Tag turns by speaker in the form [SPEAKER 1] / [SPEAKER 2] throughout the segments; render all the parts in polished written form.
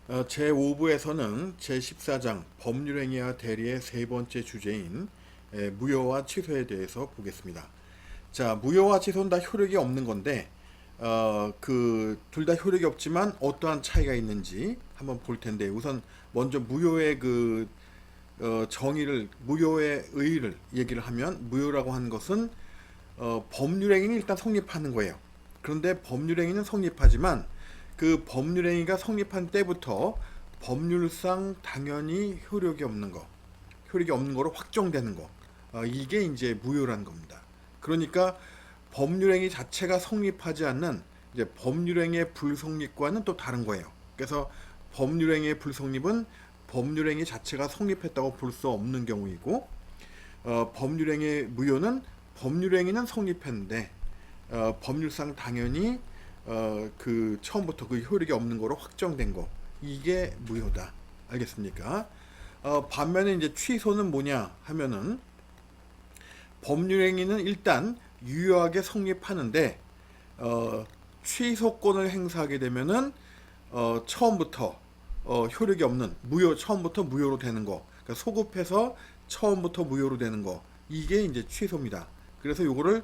[SPEAKER 1] 제5부에서는 제14장 법률행위와 대리의 세 번째 주제인 무효와 취소에 대해서 보겠습니다. 자, 무효와 취소는 다 효력이 없는 건데, 그 둘 다 효력이 없지만 어떠한 차이가 있는지 한번 볼 텐데, 우선 먼저 무효의 정의를, 무효의 의의를 얘기를 하면, 무효라고 하는 것은 법률행위는 일단 성립하는 거예요. 그런데 법률행위는 성립하지만 그 법률행위가 성립한 때부터 법률상 당연히 효력이 없는 거로 확정되는 거, 이게 이제 무효라는 겁니다. 그러니까 법률행위 자체가 성립하지 않는 이제 법률행위의 불성립과는 또 다른 거예요. 그래서 법률행위의 불성립은 법률행위 자체가 성립했다고 볼 수 없는 경우이고, 법률행위의 무효는 법률행위는 성립했는데 법률상 당연히 그 처음부터 그 효력이 없는 거로 확정된 거, 이게 무효다. 알겠습니까? 반면에 이제 취소는 뭐냐 하면은, 법률행위는 일단 유효하게 성립하는데 취소권을 행사하게 되면은 처음부터 효력이 없는 처음부터 무효로 되는 거, 그러니까 소급해서 처음부터 무효로 되는 거, 이게 이제 취소입니다. 그래서 요거를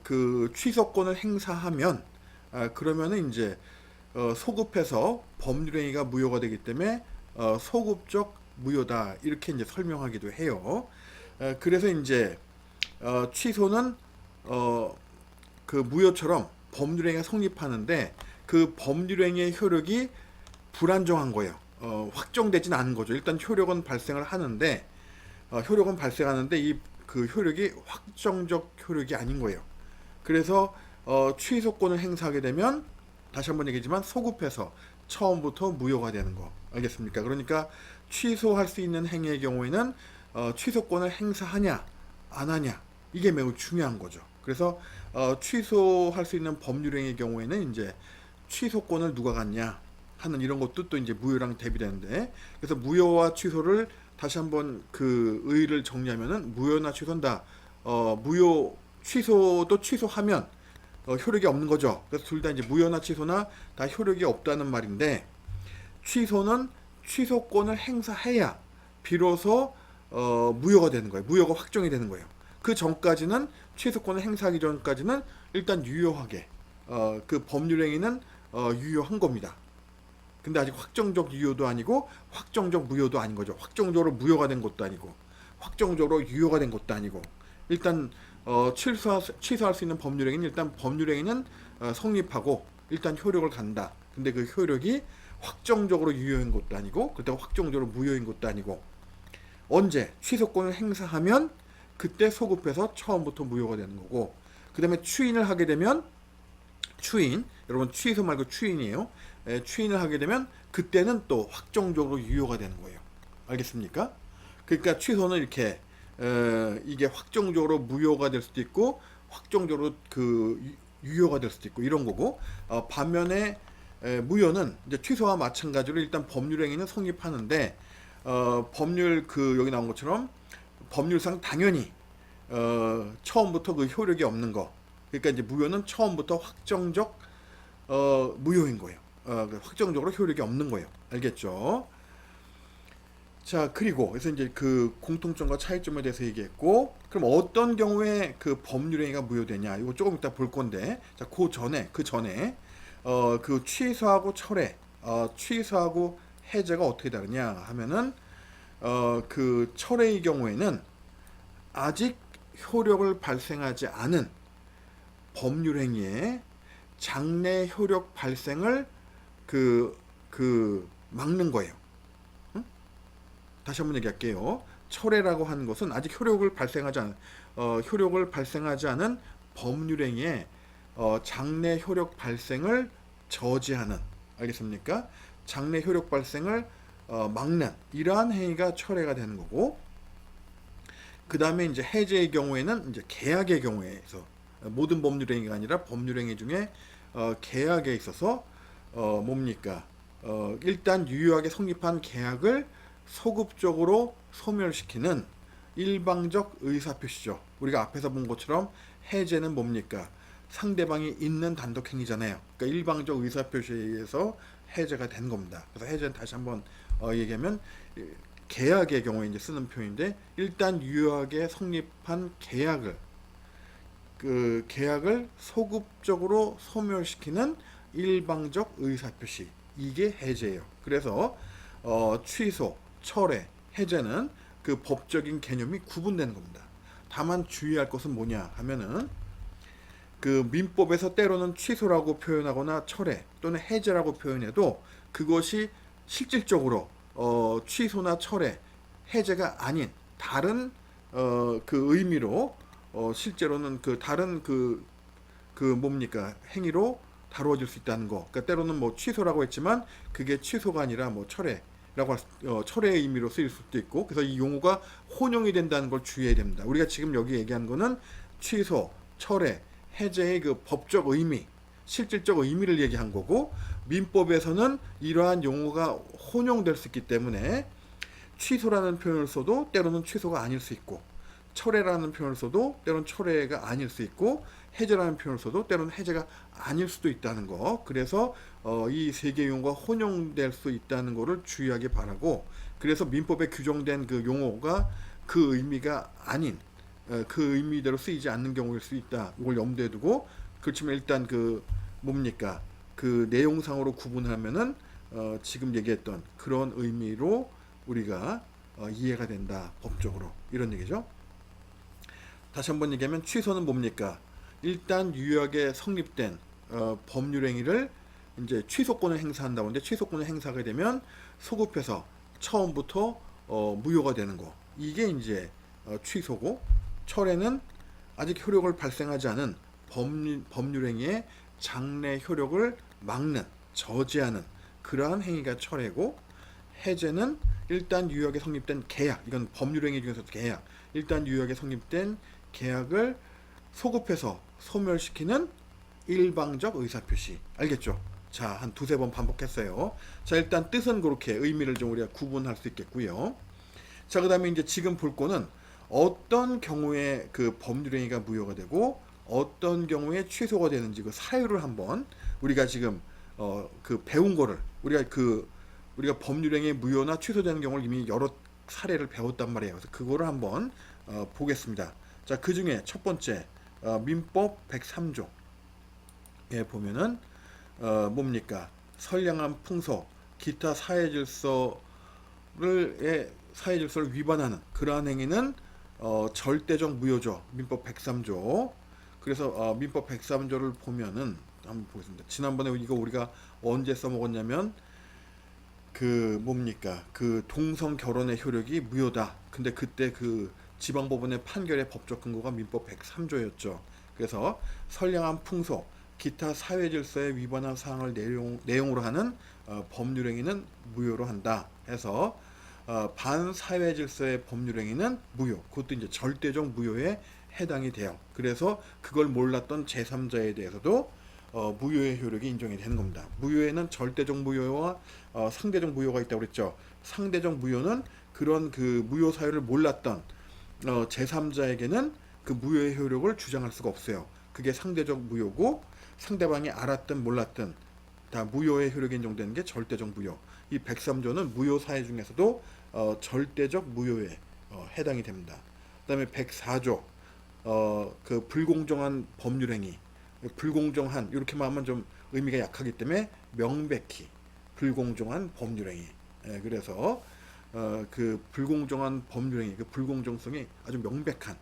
[SPEAKER 1] 그 취소권을 행사하면, 그러면은 이제 소급해서 법률행위가 무효가 되기 때문에 소급적 무효다, 이렇게 이제 설명하기도 해요. 그래서 이제 취소는 그 무효처럼 법률행위가 성립하는데 그 법률행위의 효력이 불안정한 거예요. 확정되진 않은 거죠. 일단 효력은 발생을 하는데, 이 그 효력이 확정적 효력이 아닌 거예요. 그래서 취소권을 행사하게 되면, 다시 한번 얘기지만, 소급해서 처음부터 무효가 되는 거. 알겠습니까? 그러니까 취소할 수 있는 행위의 경우에는 취소권을 행사하냐 안 하냐, 이게 매우 중요한 거죠. 그래서 취소할 수 있는 법률행위의 경우에는 이제 취소권을 누가 갖냐 하는 이런 것도 또 이제 무효랑 대비되는데, 그래서 무효와 취소를 다시 한번 그 의의를 정리하면은, 무효나 취소는 다 무효, 취소도 취소하면 효력이 없는 거죠. 그래서 둘 다 이제 무효나 취소나 다 효력이 없다는 말인데, 취소는 취소권을 행사해야 비로소 무효가 되는 거예요. 무효가 확정이 되는 거예요. 그 전까지는, 취소권을 행사하기 전까지는 일단 유효하게 그 법률행위는 유효한 겁니다. 근데 아직 확정적 유효도 아니고 확정적 무효도 아닌 거죠. 확정적으로 무효가 된 것도 아니고 확정적으로 유효가 된 것도 아니고, 일단 취소할 수 있는 법률행위는, 일단 법률행위는 성립하고 일단 효력을 간다. 근데 그 효력이 확정적으로 유효인 것도 아니고 그렇다고 확정적으로 무효인 것도 아니고, 언제 취소권을 행사하면 그때 소급해서 처음부터 무효가 되는 거고, 그 다음에 추인을 하게 되면, 여러분 취소 말고 추인이에요. 추인을 하게 되면 그때는 또 확정적으로 유효가 되는 거예요. 알겠습니까? 그러니까 취소는 이렇게 이게 확정적으로 무효가 될 수도 있고 확정적으로 그 유효가 될 수도 있고 이런 거고, 반면에 무효는 이제 취소와 마찬가지로 일단 법률행위는 성립하는데, 법률 그 여기 나온 것처럼 법률상 당연히 처음부터 그 효력이 없는 거, 그러니까 이제 무효는 처음부터 확정적 무효인 거예요. 확정적으로 효력이 없는 거예요. 알겠죠? 자, 그리고 그래서 이제 그 공통점과 차이점에 대해서 얘기했고, 그럼 어떤 경우에 그 법률행위가 무효되냐, 이거 조금 이따 볼 건데, 자, 그 전에 그 취소하고 철회, 취소하고 해제가 어떻게 다르냐 하면은, 그 철회의 경우에는 아직 효력을 발생하지 않은 법률행위의 장래 효력 발생을 막는 거예요. 응? 다시 한번 얘기할게요. 철회라고 하는 것은 아직 효력을 발생하지 않은 법률행위의 장래 효력 발생을 저지하는, 알겠습니까? 장래 효력 발생을 막는 이러한 행위가 철회가 되는 거고, 그 다음에 이제 해제의 경우에는 이제 계약의 경우에서, 모든 법률행위가 아니라 법률행위 중에 계약에 있어서 뭡니까? 일단 유효하게 성립한 계약을 소급적으로 소멸시키는 일방적 의사표시죠. 우리가 앞에서 본 것처럼 해제는 뭡니까? 상대방이 있는 단독 행위잖아요. 그러니까 일방적 의사 표시에 의해서 해제가 된 겁니다. 그래서 해제는 다시 한번 얘기하면 계약의 경우에 이제 쓰는 표현인데, 일단 유효하게 성립한 계약을 소급적으로 소멸시키는 일방적 의사표시, 이게 해제예요. 그래서 취소, 철회, 해제는 그 법적인 개념이 구분되는 겁니다. 다만 주의할 것은 뭐냐 하면은, 그 민법에서 때로는 취소라고 표현하거나 철회 또는 해제라고 표현해도 그것이 실질적으로 취소나 철회, 해제가 아닌 다른 그 의미로 실제로는 그 다른 뭡니까 행위로 다루어질 수 있다는 거. 그러니까 때로는 뭐 취소라고 했지만 그게 취소가 아니라 뭐 철회의 의미로 쓰일 수도 있고, 그래서 이 용어가 혼용이 된다는 걸 주의해야 됩니다. 우리가 지금 여기 얘기한 거는 취소, 철회, 해제의 그 법적 의미, 실질적 의미를 얘기한 거고, 민법에서는 이러한 용어가 혼용될 수 있기 때문에 취소라는 표현을 써도 때로는 취소가 아닐 수 있고, 철회라는 표현을 써도 때로는 철회가 아닐 수 있고, 해제라는 표현을 써도 때로는 해제가 아닐 수도 있다는 거. 그래서 이 세 개 용어가 혼용될 수 있다는 거를 주의하기 바라고, 그래서 민법에 규정된 그 용어가 그 의미가 아닌 그 의미대로 쓰이지 않는 경우일 수 있다. 이걸 염두에 두고, 그렇지만 일단 그 내용상으로 구분하면은 지금 얘기했던 그런 의미로 우리가 이해가 된다, 법적으로. 이런 얘기죠. 다시 한번 얘기하면 취소는 뭡니까? 일단 유효하게 성립된 법률행위를 이제 취소권을 행사한다고 하는데, 취소권을 행사하게 되면 소급해서 처음부터 무효가 되는 거. 이게 이제 취소고, 철회는 아직 효력을 발생하지 않은 법률행위의 장래 효력을 막는, 저지하는 그러한 행위가 철회고, 해제는 일단 유효하게 성립된 계약, 이건 법률행위 중에서도 계약, 일단 유효하게 성립된 계약을 소급해서 소멸시키는 일방적 의사표시. 알겠죠? 자, 한 두세 번 반복했어요. 자, 일단 뜻은 그렇게 의미를 좀 우리가 구분할 수 있겠고요. 자, 그 다음에 이제 지금 볼 거는 어떤 경우에 그 법률행위가 무효가 되고 어떤 경우에 취소가 되는지 그 사유를 한번 우리가 지금 그 배운 거를 우리가 법률행위 무효나 취소되는 경우를 이미 여러 사례를 배웠단 말이에요. 그래서 그거를 한번 보겠습니다. 자, 그 중에 첫 번째 민법 103조에 보면은 뭡니까? 선량한 풍속, 기타 사회질서를 위반하는 그러한 행위는 절대적 무효죠. 민법 103조. 그래서 민법 103조를 보면은 한번 보겠습니다. 지난번에 이거 우리가 언제 써먹었냐면 그 동성 결혼의 효력이 무효다. 근데 그때 그 지방법원의 판결의 법적 근거가 민법 103조였죠. 그래서 선량한 풍속, 기타 사회질서에 위반한 사항을 내용으로 하는 법률행위는 무효로 한다 해서 반사회질서의 법률행위는 무효, 그것도 이제 절대적 무효에 해당이 돼요. 그래서 그걸 몰랐던 제3자에 대해서도 무효의 효력이 인정이 되는 겁니다. 무효에는 절대적 무효와 상대적 무효가 있다고 그랬죠. 상대적 무효는 그런 그 무효 사유를 몰랐던 제3자에게는 그 무효의 효력을 주장할 수가 없어요. 그게 상대적 무효고, 상대방이 알았든 몰랐든 다 무효의 효력이 인정되는 게 절대적 무효. 이 103조는 무효 사유 중에서도 절대적 무효에 해당이 됩니다. 그다음에 104조 그 불공정한 법률행위, 불공정한 이렇게만 하면 좀 의미가 약하기 때문에 명백히 불공정한 법률행위. 그래서 그 불공정한 법률행위, 그 불공정성이 아주 명백한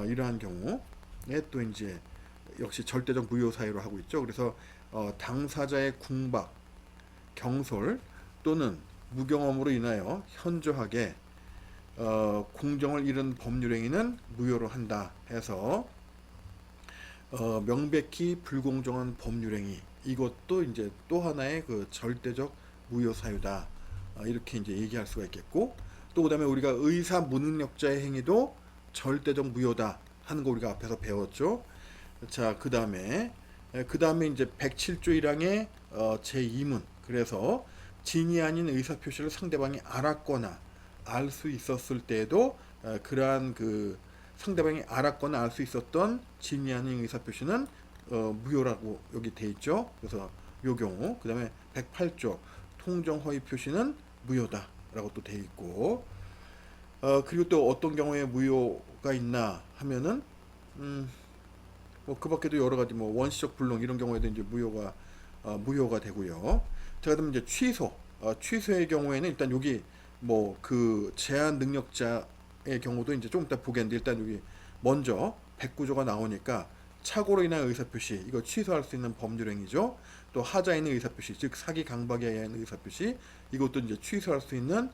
[SPEAKER 1] 이러한 경우에 또 이제 역시 절대적 무효 사유로 하고 있죠. 그래서 당사자의 궁박, 경솔 또는 무경험으로 인하여 현저하게 공정을 잃은 법률행위는 무효로 한다 해서 명백히 불공정한 법률행위, 이것도 이제 또 하나의 그 절대적 무효 사유다, 이렇게 이제 얘기할 수가 있겠고, 또 그다음에 우리가 의사 무능력자의 행위도 절대적 무효다 하는 거 우리가 앞에서 배웠죠. 자, 그다음에 이제 107조 1항의 제2문, 그래서 진이 아닌 의사표시를 상대방이 알았거나 알 수 있었을 때에도 그러한 그 상대방이 알았거나 알 수 있었던 진이 아닌 의사표시는 무효라고 여기 돼 있죠. 그래서 요 경우 그다음에 108조 통정 허위 표시는 무효다라고 또 돼 있고 그리고 또 어떤 경우에 무효가 있나 하면은 뭐 그밖에도 여러 가지 뭐 원시적 불능 이런 경우에도 이제 무효가 되고요. 자, 그다음 이제 취소의 경우에는 일단 여기 뭐 그 제한 능력자의 경우도 이제 좀 이따 보겠는데 일단 여기 먼저 109조가 나오니까 착오로 인한 의사표시 이거 취소할 수 있는 법률행위죠. 또 하자에 있는 의사표시 즉 사기 강박에 의한 의사표시 이것도 이제 취소할 수 있는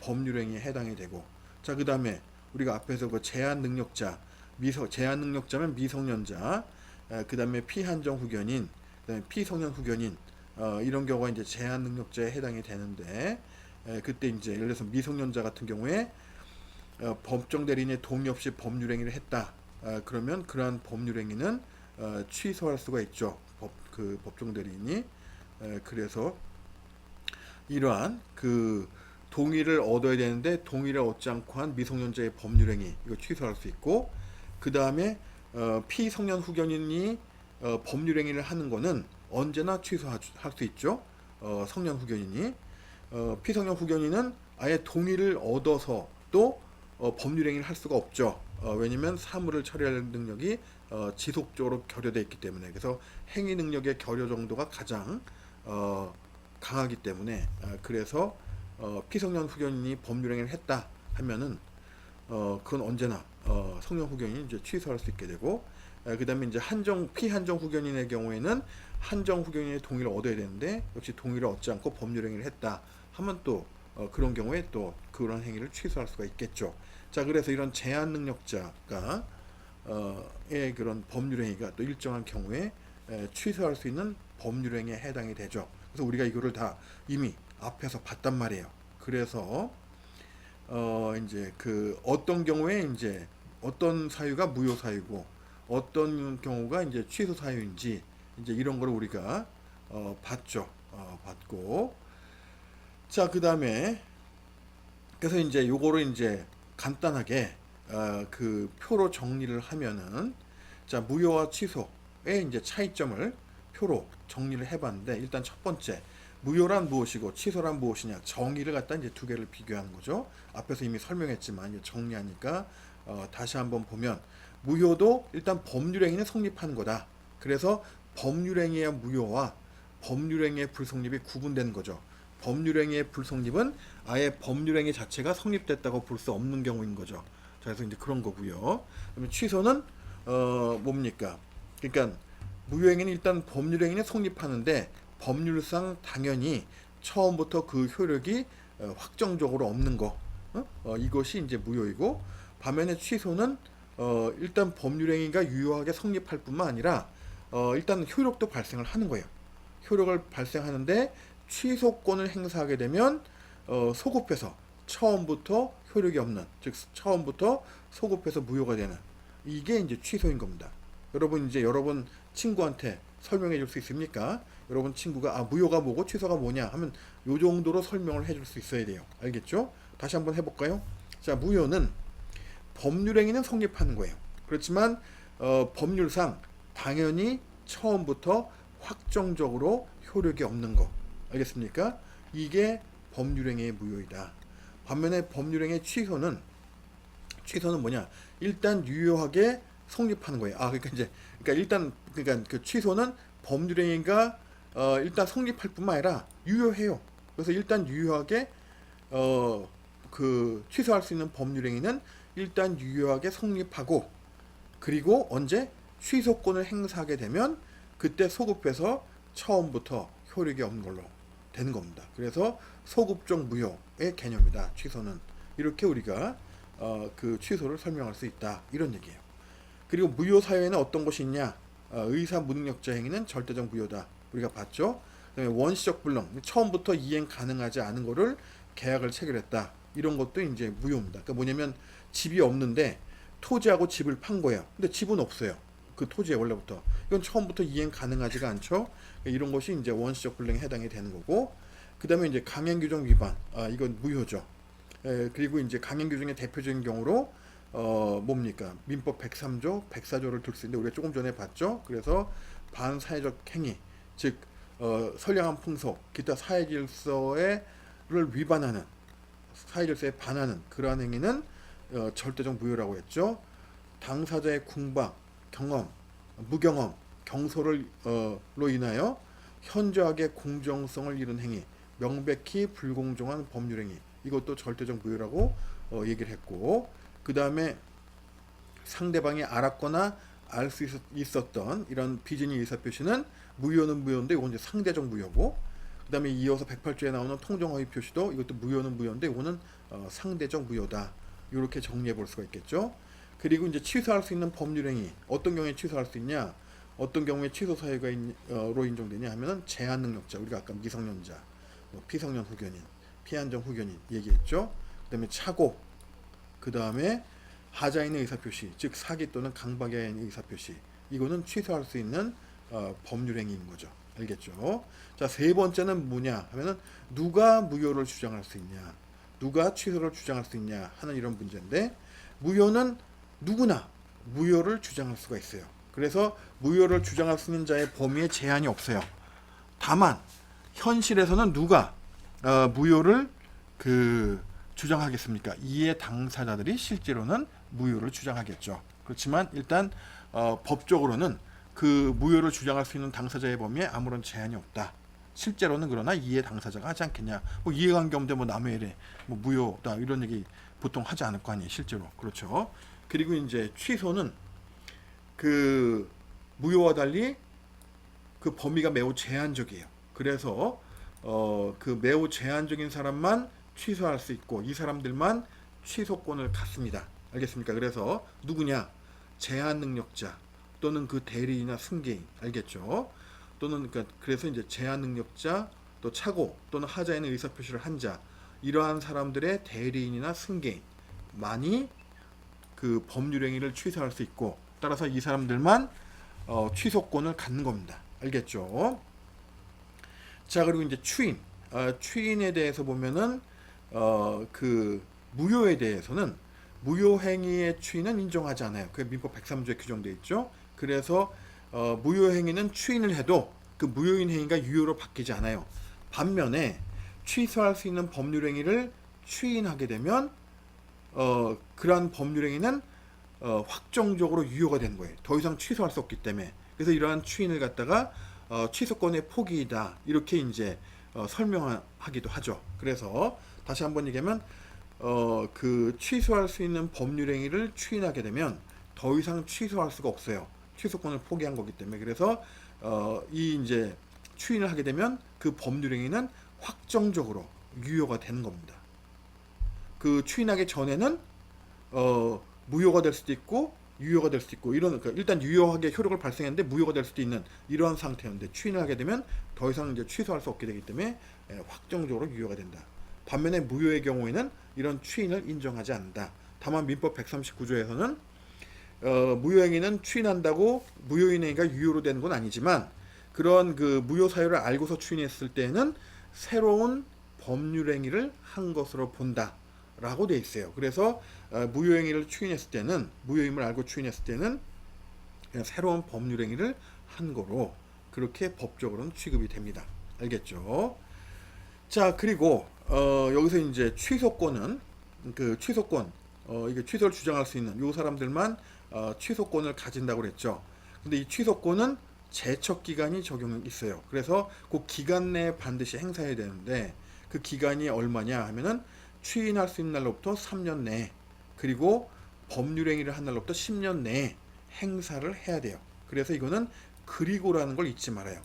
[SPEAKER 1] 법률행위에 해당이 되고 자 그다음에 우리가 앞에서 그 제한 능력자면 미성년자 그다음에 피한정 후견인 그다음에 피성년 후견인 이런 경우가 이제 제한 능력자에 해당이 되는데 그때 이제 예를 들어서 미성년자 같은 경우에 법정 대리인의 동의 없이 법률행위를 했다. 그러면 그러한 법률행위는 취소할 수가 있죠. 법정 대리인이 그래서 이러한 그 동의를 얻어야 되는데 동의를 얻지 않고 한 미성년자의 법률행위 이거 취소할 수 있고 그 다음에 피성년 후견인이 법률행위를 하는 거는 언제나 취소할 수 있죠. 성년 후견인이 피성년 후견인은 아예 동의를 얻어서 또 법률행위를 할 수가 없죠. 왜냐면 사물을 처리할 능력이 지속적으로 결여되어 있기 때문에 그래서 행위 능력의 결여 정도가 가장 강하기 때문에 그래서 피성년 후견인이 법률행위를 했다 하면은 그건 언제나 성년 후견인이 이제 취소할 수 있게 되고 그 다음에 이제 피한정 후견인의 경우에는 한정 후견인의 동의를 얻어야 되는데 역시 동의를 얻지 않고 법률행위를 했다 하면 또 그런 경우에 또 그런 행위를 취소할 수가 있겠죠. 자 그래서 이런 제한 능력자가 의 그런 법률행위가 또 일정한 경우에 취소할 수 있는 법률행위에 해당이 되죠. 그래서 우리가 이거를 다 이미 앞에서 봤단 말이에요. 그래서 이제 그 어떤 경우에 이제 어떤 사유가 무효 사유고 어떤 경우가 이제 취소 사유인지 이제 이런 걸 우리가 봤죠. 봤고 자 그다음에 그래서 이제 요거를 이제 간단하게 그 표로 정리를 하면은 자 무효와 취소의 이제 차이점을 표로 정리를 해봤는데 일단 첫 번째 무효란 무엇이고 취소란 무엇이냐 정의를 갖다 이제 두 개를 비교하는 거죠. 앞에서 이미 설명했지만 이제 정리하니까 다시 한번 보면 무효도 일단 법률행위는 성립하는 거다. 그래서 법률행위의 무효와 법률행위의 불성립이 구분되는 거죠. 법률행위의 불성립은 아예 법률행위 자체가 성립됐다고 볼 수 없는 경우인 거죠. 자, 그래서 이제 그런 거고요. 그러면 취소는 뭡니까? 그러니까 무효행위는 일단 법률행위는 성립하는데 법률상 당연히 처음부터 그 효력이 확정적으로 없는 거 이것이 이제 무효이고 반면에 취소는 일단 법률행위가 유효하게 성립할 뿐만 아니라 일단 효력도 발생을 하는 거예요. 효력을 발생하는데 취소권을 행사하게 되면 소급해서 처음부터 효력이 없는 즉 처음부터 소급해서 무효가 되는 이게 이제 취소인 겁니다. 여러분 친구한테 설명해 줄 수 있습니까? 여러분 친구가 무효가 뭐고 취소가 뭐냐 하면 요 정도로 설명을 해줄 수 있어야 돼요. 알겠죠? 다시 한번 해볼까요? 자 무효는 법률행위는 성립하는 거예요. 그렇지만 법률상 당연히 처음부터 확정적으로 효력이 없는 거 알겠습니까? 이게 법률행위의 무효이다. 반면에 법률행위의 취소는 뭐냐? 일단 유효하게 성립하는 거예요. 그러니까 그 취소는 법률행위가 일단 성립할 뿐만 아니라 유효해요. 그래서 일단 유효하게 그 취소할 수 있는 법률행위는 일단 유효하게 성립하고 그리고 언제 취소권을 행사하게 되면 그때 소급해서 처음부터 효력이 없는 걸로 되는 겁니다. 그래서 소급적 무효의 개념이다. 취소는 이렇게 우리가 그 취소를 설명할 수 있다. 이런 얘기예요. 그리고 무효 사유에는 어떤 것이 있냐? 의사 무능력자 행위는 절대적 무효다. 우리가 봤죠. 그다음에 원시적 불능 처음부터 이행 가능하지 않은 거를 계약을 체결했다. 이런 것도 이제 무효입니다. 그러니까 뭐냐면 집이 없는데 토지하고 집을 판 거예요. 근데 집은 없어요. 그 토지에 원래부터 이건 처음부터 이행 가능하지가 않죠. 이런 것이 이제 원시적 불능에 해당이 되는 거고 그다음에 이제 강행 규정 위반 이건 무효죠. 그리고 이제 강행 규정의 대표적인 경우로 뭡니까? 민법 103조, 104조를 들 수 있는데 우리가 조금 전에 봤죠. 그래서 반사회적 행위, 즉 선량한 풍속, 기타 사회질서를 위반하는, 사회질서에 반하는 그러한 행위는 절대적 무효라고 했죠. 당사자의 궁박, 경험, 무경험, 경솔로 인하여 현저하게 공정성을 잃은 행위, 명백히 불공정한 법률 행위, 이것도 절대적 무효라고 얘기를 했고, 그 다음에 상대방이 알았거나 알 수 있었던 이런 비진의 의사표시는 무효는 무효인데 이건 이제 상대적 무효고, 그 다음에 이어서 108조에 나오는 통정허위 표시도 이것도 무효는 무효인데 이거는 상대적 무효다. 이렇게 정리해 볼 수가 있겠죠. 그리고 이제 취소할 수 있는 법률행위, 어떤 경우에 취소할 수 있냐, 어떤 경우에 취소 사유로 인정되냐 하면은 제한 능력자, 우리가 아까 미성년자, 피성년 후견인, 피한정 후견인 얘기했죠. 그 다음에 착오, 그 다음에 하자인의 의사표시, 즉 사기 또는 강박의 의사표시, 이거는 취소할 수 있는 법률행위인 거죠. 알겠죠? 자, 세 번째는 뭐냐 하면은 누가 무효를 주장할 수 있냐, 누가 취소를 주장할 수 있냐 하는 이런 문제인데, 무효는 누구나 무효를 주장할 수가 있어요. 그래서 무효를 주장할 수 있는 자의 범위에 제한이 없어요. 다만 현실에서는 누가 무효를 주장하겠습니까? 이해 당사자들이 실제로는 무효를 주장하겠죠. 그렇지만 일단 법적으로는 그 무효를 주장할 수 있는 당사자의 범위에 아무런 제한이 없다. 실제로는 그러나 이해 당사자가 하지 않겠냐. 뭐 이해관계 없는데 뭐 남의 일에 뭐 무효다 이런 얘기 보통 하지 않을 거 아니에요. 실제로. 그렇죠. 그리고 이제 취소는 그 무효와 달리 그 범위가 매우 제한적이에요. 그래서 그 매우 제한적인 사람만 취소할 수 있고 이 사람들만 취소권을 갖습니다. 알겠습니까? 그래서 누구냐? 제한 능력자 또는 그 대리인이나 승계인, 알겠죠? 또는 그래서 이제 제한 능력자, 또 착오 또는 하자에는 의사표시를 한 자, 이러한 사람들의 대리인이나 승계인만이 그 법률행위를 취소할 수 있고, 따라서 이 사람들만 취소권을 갖는 겁니다. 알겠죠? 자, 그리고 이제 추인에 대해서 보면은 그 무효에 대해서는 무효행위의 추인은 인정하지 않아요. 그게 민법 103조에 규정되어 있죠. 그래서 무효행위는 추인을 해도 그 무효인 행위가 유효로 바뀌지 않아요. 반면에 취소할 수 있는 법률행위를 추인하게 되면 그러한 법률행위는 확정적으로 유효가 되는 거예요. 더 이상 취소할 수 없기 때문에. 그래서 이러한 추인을 갖다가 취소권의 포기이다, 이렇게 이제 설명하기도 하죠. 그래서 다시 한번 얘기하면 그 취소할 수 있는 법률행위를 추인하게 되면 더 이상 취소할 수가 없어요. 취소권을 포기한 거기 때문에. 그래서 이 이제 추인을 하게 되면 그 법률행위는 확정적으로 유효가 되는 겁니다. 그 추인하기 전에는 무효가 될 수도 있고 유효가 될 수도 있고, 이런, 그러니까 일단 유효하게 효력을 발생했는데 무효가 될 수도 있는 이러한 상태였는데, 추인을 하게 되면 더 이상 이제 취소할 수 없게 되기 때문에 확정적으로 유효가 된다. 반면에 무효의 경우에는 이런 추인을 인정하지 않는다. 다만 민법 139조에서는 무효행위는 추인한다고 무효인 행위가 유효로 되는 건 아니지만, 그런 그 무효 사유를 알고서 추인했을 때는 새로운 법률행위를 한 것으로 본다라고 돼 있어요. 그래서 무효행위를 추인했을 때는, 무효임을 알고 추인했을 때는 그냥 새로운 법률행위를 한 거로 그렇게 법적으로는 취급이 됩니다. 알겠죠? 자, 그리고 여기서 이제 취소권은 그 취소권, 이게 취소를 주장할 수 있는 요 사람들만 취소권을 가진다고 그랬죠. 근데 이 취소권은 제척 기간이 적용이 있어요. 그래서 그 기간 내에 반드시 행사해야 되는데, 그 기간이 얼마냐 하면은 추인할 수 있는 날로부터 3년 내에, 그리고 법률행위를 한 날로부터 10년 내에 행사를 해야 돼요. 그래서 이거는 그리고라는 걸 잊지 말아요.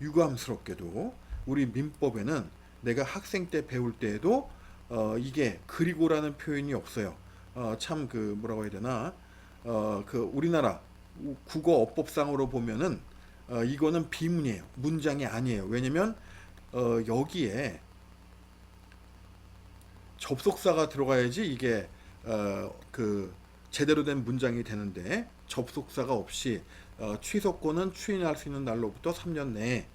[SPEAKER 1] 유감스럽게도 우리 민법에는 내가 학생 때 배울 때에도 이게 그리고라는 표현이 없어요. 참 그 뭐라고 해야 되나, 그 우리나라 국어 어법상으로 보면은 이거는 비문이에요. 문장이 아니에요. 왜냐면 여기에 접속사가 들어가야지 이게 그 제대로 된 문장이 되는데, 접속사가 없이 취소권은 추인할 수 있는 날로부터 3년 내에,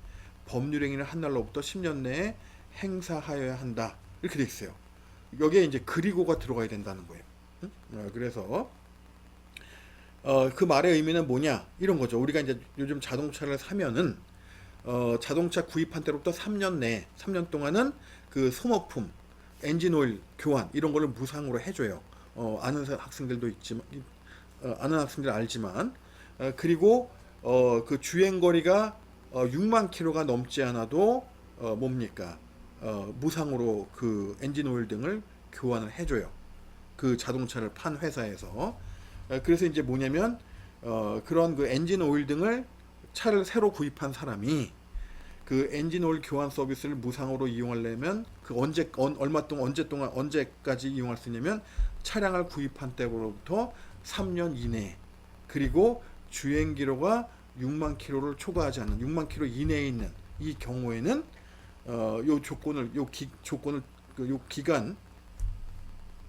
[SPEAKER 1] 법률행위를 한 날로부터 10년 내에 행사하여야 한다, 이렇게 돼 있어요. 여기에 이제 그리고가 들어가야 된다는 거예요. 그래서 그 말의 의미는 뭐냐 이런 거죠. 우리가 이제 요즘 자동차를 사면은 자동차 구입한 때로부터 3년 내에 3년 동안은 그 소모품 엔진 오일 교환 이런 거를 무상으로 해줘요. 학생들도 있지만 아는 학생들 알지만 그리고 그 주행 거리가 6만 킬로가 넘지 않아도 뭡니까 무상으로 그 엔진 오일 등을 교환을 해줘요. 그 자동차를 판 회사에서. 그래서 이제 뭐냐면 그런 그 엔진 오일 등을 차를 새로 구입한 사람이 그 엔진 오일 교환 서비스를 무상으로 이용하려면 그 얼마 동안 언제까지 이용할 수 있냐면 차량을 구입한 때로부터 3년 이내 그리고 주행 기로가 6만 킬로를 초과하지 않는 6만 킬로 이내에 있는 이 경우에는 요 기간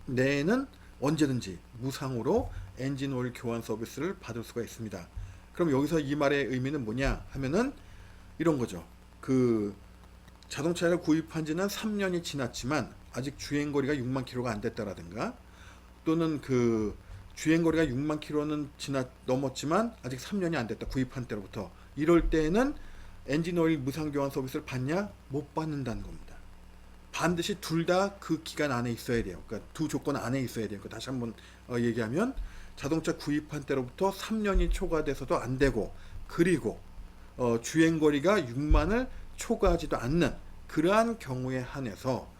[SPEAKER 1] 내에는 언제든지 무상으로 엔진 오일 교환 서비스를 받을 수가 있습니다. 그럼 여기서 이 말의 의미는 뭐냐 하면은 이런 거죠. 그 자동차를 구입한 지는 3년이 지났지만 아직 주행거리가 6만 킬로가 안 됐다라든가 또는 그 주행거리가 6만 킬로는 넘었지만 아직 3년이 안 됐다. 구입한 때로부터. 이럴 때에는 엔진 오일 무상 교환 서비스를 받냐? 못 받는다는 겁니다. 반드시 둘 다 그 기간 안에 있어야 돼요. 그러니까 두 조건 안에 있어야 돼요. 다시 한번 얘기하면 자동차 구입한 때로부터 3년이 초과돼서도 안 되고 그리고 주행거리가 6만을 초과하지도 않는 그러한 경우에 한해서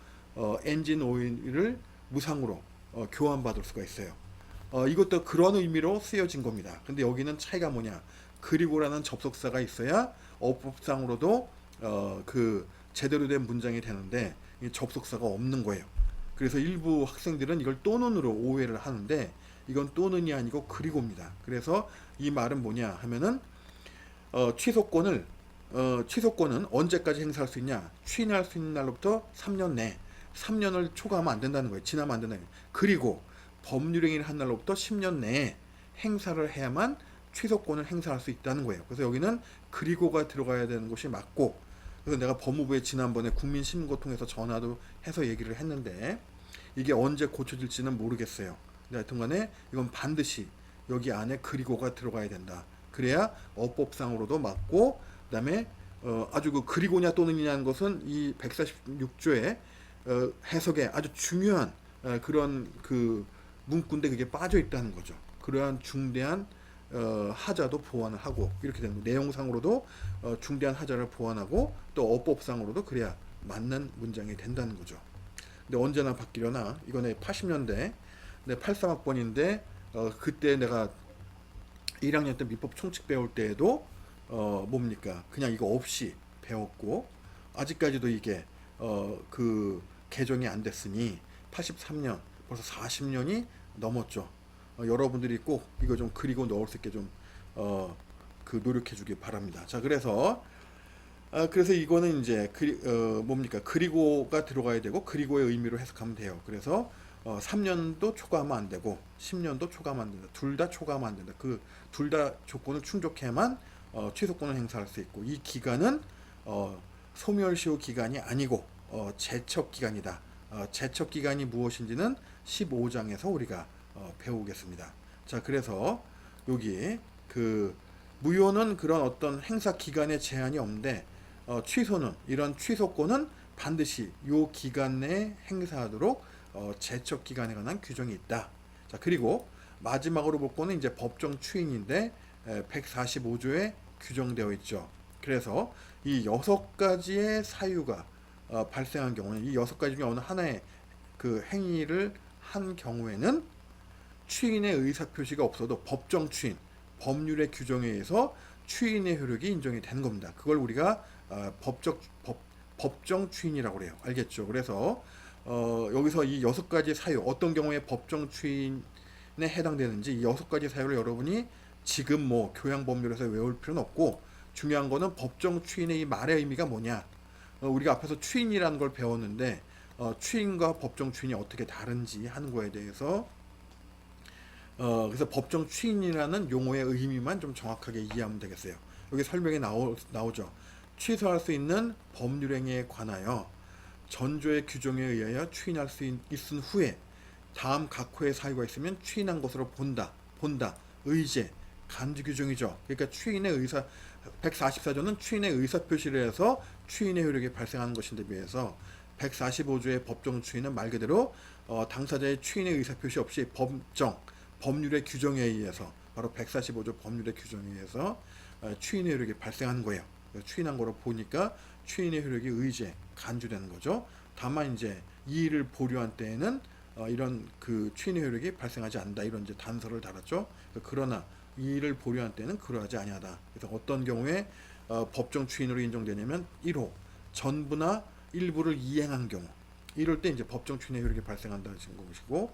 [SPEAKER 1] 엔진 오일을 무상으로 교환받을 수가 있어요. 이것도 그런 의미로 쓰여진 겁니다. 근데 여기는 차이가 뭐냐? 그리고라는 접속사가 있어야 어법상으로도 그 제대로 된 문장이 되는데 이 접속사가 없는 거예요. 그래서 일부 학생들은 이걸 또는으로 오해를 하는데 이건 또는이 아니고 그리고입니다. 그래서 이 말은 뭐냐 하면은 취소권은 언제까지 행사할 수 있냐? 취인할 수 있는 날로부터 3년 내 3년을 초과하면 안 된다는 거예요. 지나면 안 된다는 거예요. 그리고 법률행위를 한 날로부터 10년 내에 행사를 해야만 취소권을 행사할 수 있다는 거예요. 그래서 여기는 그리고가 들어가야 되는 것이 맞고 그래서 내가 법무부에 지난번에 국민신고 통해서 전화도 해서 얘기를 했는데 이게 언제 고쳐질지는 모르겠어요. 근데 하여튼간에 이건 반드시 여기 안에 그리고가 들어가야 된다. 그래야 어법상으로도 맞고 그다음에 아주 그 그리고냐 또는이냐는 것은 이 146조의 해석에 아주 중요한 그런 그 문구인데 그게 빠져 있다는 거죠. 그러한 중대한 하자도 보완을 하고 이렇게 되는 내용상으로도 중대한 하자를 보완하고 또 어법상으로도 그래야 맞는 문장이 된다는 거죠. 근데 언제나 바뀌려나 이거는 80년대 83학번인데 그때 내가 1학년 때 민법 총칙 배울 때에도 뭡니까 그냥 이거 없이 배웠고 아직까지도 이게 그 개정이 안 됐으니 83년 벌써 40년이 넘었죠. 여러분들이 꼭 이거 좀 그리고 넣을 수 있게 좀 그 노력해 주기 바랍니다. 자, 그래서 이거는 이제 뭡니까 그리고가 들어가야 되고 그리고의 의미로 해석하면 돼요. 그래서 3년도 초과하면 안 되고 10년도 초과하면 안 된다. 둘 다 초과하면 안 된다. 그 둘 다 조건을 충족해야만 취소권을 행사할 수 있고 이 기간은 소멸시효 기간이 아니고 제척 기간이다. 제척 기간이 무엇인지는 15장에서 우리가 배우겠습니다. 자, 그래서 여기 그 무효는 그런 어떤 행사 기간에 제한이 없는데 취소는 이런 취소권은 반드시 요 기간 내에 행사하도록 제척 기간에 관한 규정이 있다. 자, 그리고 마지막으로 볼 거는 이제 법정 추인인데 145조에 규정되어 있죠. 그래서 이 6가지의 사유가 발생한 경우는 이 6가지 중에 어느 하나의 그 행위를 한 경우에는 추인의 의사표시가 없어도 법정 추인, 법률의 규정에 의해서 추인의 효력이 인정이 되는 겁니다. 그걸 우리가 법정 추인이라고 그래요. 알겠죠? 그래서 여기서 이 6가지 사유, 어떤 경우에 법정 추인에 해당되는지 이 6가지 사유를 여러분이 지금 뭐 교양법률에서 외울 필요는 없고 중요한 거는 법정 추인의 이 말의 의미가 뭐냐. 우리가 앞에서 추인이라는 걸 배웠는데 추인과 법정 추인이 어떻게 다른지 하는 거에 대해서 그래서 법정 추인이라는 용어의 의미만 좀 정확하게 이해하면 되겠어요. 여기 설명에 나오죠. 취소할 수 있는 법률행위에 관하여 전조의 규정에 의하여 추인할 수 있은 후에 다음 각호의 사유가 있으면 추인한 것으로 본다. 의제, 간주 규정이죠. 그러니까 추인의 의사 144조는 추인의 의사 표시를 해서 추인의 효력이 발생하는 것인데 비해서 145조의 법정 추인은 말 그대로 당사자의 추인의 의사 표시 없이 법률의 규정에 의해서 바로 145조 법률의 규정에 의해서 추인의 효력이 발생하는 거예요. 추인한 거로 보니까 추인의 효력이 의제, 간주되는 거죠. 다만 이제 이 일을 보류한 때에는 이런 그 추인의 효력이 발생하지 않는다, 이런 이제 단서를 달았죠. 그러나 이 일을 보류한 때는 그러하지 아니하다. 그래서 어떤 경우에 법정 추인으로 인정되냐면 1호 전부나 일부를 이행한 경우, 이럴 때 이제 법정 추인의 효력이 발생한다는 것이고,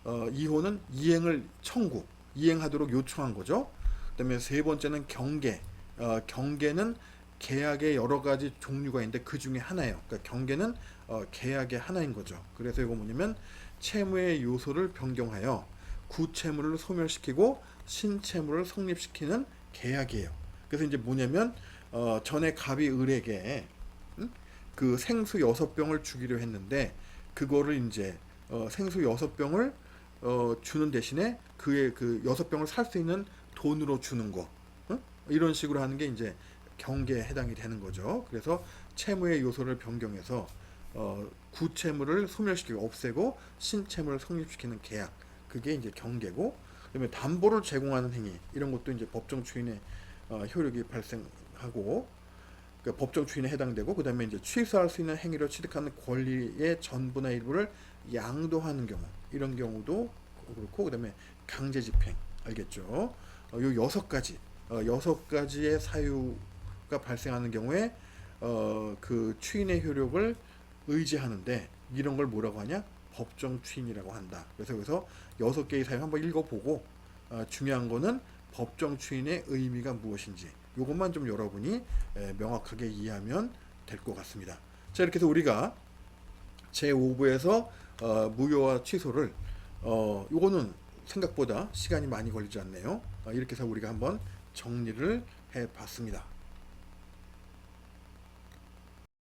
[SPEAKER 1] 2호는 이행을 이행하도록 요청한 거죠. 그다음에 세 번째는 경계. 경계는 계약의 여러 가지 종류가 있는데 그 중에 하나예요. 그러니까 경계는 계약의 하나인 거죠. 그래서 이거 뭐냐면 채무의 요소를 변경하여 구채무를 소멸시키고 신채무를 성립시키는 계약이에요. 그래서 이제 뭐냐면 전에 갑이 을에게 그 생수 6병을 주기로 했는데 그거를 이제 생수 6병을 주는 대신에 그의 그 6병을 살 수 있는 돈으로 주는 거, 이런 식으로 하는 게 이제 경계에 해당이 되는 거죠. 그래서 채무의 요소를 변경해서 구채무를 소멸시키고 없애고 신채무를 성립시키는 계약, 그게 이제 경계고, 그다음에 담보를 제공하는 행위, 이런 것도 이제 법정 추인의 효력이 발생하고, 그러니까 법정 추인에 해당되고, 그다음에 이제 취소할 수 있는 행위로 취득하는 권리의 전부나 일부를 양도하는 경우, 이런 경우도 그렇고, 그다음에 강제 집행, 알겠죠? 요 6가지의 사유가 발생하는 경우에 그 추인의 효력을 의지하는데, 이런 걸 뭐라고 하냐? 법정 추인이라고 한다. 그래서 여기서 6개의 사유 한번 읽어보고, 중요한 거는 법정 추인의 의미가 무엇인지, 이것만 좀 여러분이 명확하게 이해하면 될 것 같습니다. 자, 이렇게 해서 우리가 제5부에서 무효와 취소를 요거는 생각보다 시간이 많이 걸리지 않네요. 이렇게 해서 우리가 한번 정리를 해 봤습니다.